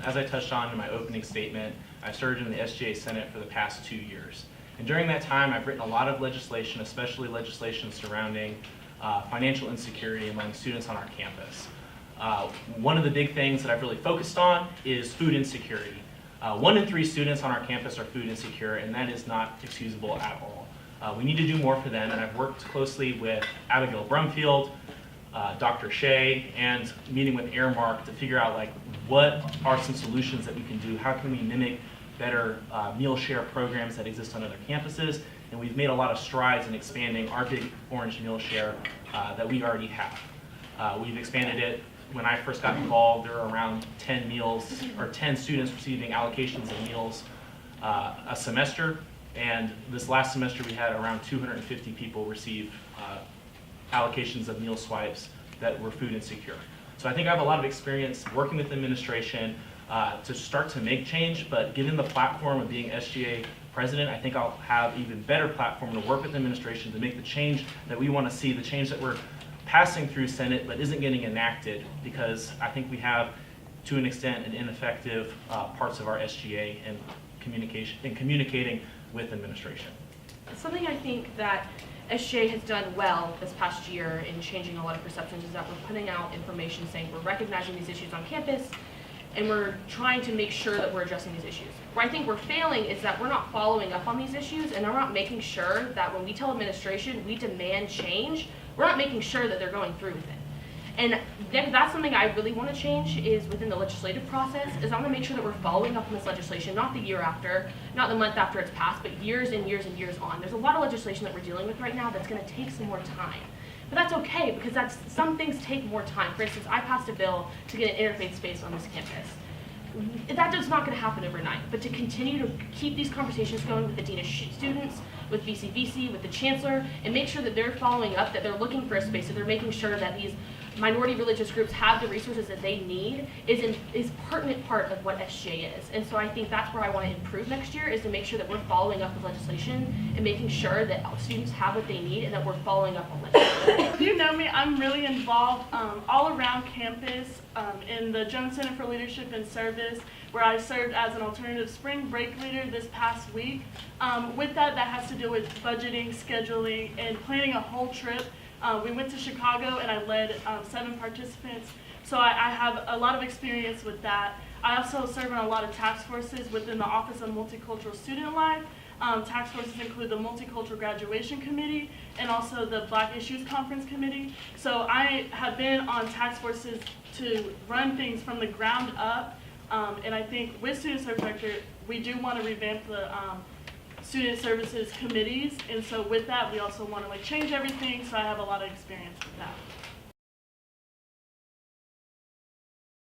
As I touched on in my opening statement, I served in the SGA Senate for the past 2 years. And during that time, I've written a lot of legislation, especially legislation surrounding financial insecurity among students on our campus. One of the big things that I've really focused on is food insecurity. 1 in 3 students on our campus are food insecure, and that is not excusable at all. We need to do more for them, and I've worked closely with Abigail Brumfield, Dr. Shea, and meeting with Airmark to figure out what are some solutions that we can do. How can we mimic better meal share programs that exist on other campuses? And we've made a lot of strides in expanding our Big Orange meal share that we already have. We've expanded it. When I first got involved, there were around 10 meals, or 10 students receiving allocations of meals a semester. And this last semester, we had around 250 people receive allocations of meal swipes that were food insecure. So I think I have a lot of experience working with administration to start to make change, but given the platform of being SGA president, I think I'll have even better platform to work with administration to make the change that we want to see, the change that we're passing through Senate but isn't getting enacted, because I think we have, to an extent, an ineffective parts of our SGA and communicating with administration. Something I think that SGA has done well this past year in changing a lot of perceptions is that we're putting out information saying we're recognizing these issues on campus and we're trying to make sure that we're addressing these issues. Where I think we're failing is that we're not following up on these issues, and we're not making sure that when we tell administration we demand change, we're not making sure that they're going through with it. And that's something I really want to change is within the legislative process, is I want to make sure that we're following up on this legislation, not the year after, not the month after it's passed, but years and years and years on. There's a lot of legislation that we're dealing with right now that's going to take some more time. But that's okay, because some things take more time. For instance, I passed a bill to get an interfaith space on this campus. That is not going to happen overnight, but to continue to keep these conversations going with the Dean of Students, with VCVC, with the Chancellor, and make sure that they're following up, that they're looking for a space, that they're making sure that these minority religious groups have the resources that they need is pertinent part of what SGA is. And so I think that's where I want to improve next year, is to make sure that we're following up with legislation and making sure that students have what they need and that we're following up on legislation. If you know me, I'm really involved all around campus in the Jones Center for Leadership and Service, where I served as an alternative spring break leader this past week. With that has to do with budgeting, scheduling, and planning a whole trip. We went to Chicago and I led 7 participants, so I have a lot of experience with that. I also serve on a lot of task forces within the Office of Multicultural Student Life. Task forces include the Multicultural Graduation Committee and also the Black Issues Conference Committee. So I have been on task forces to run things from the ground up, and I think with Student Service Director, we do want to revamp the student services committees, and so with that we also want to change everything, so I have a lot of experience with that.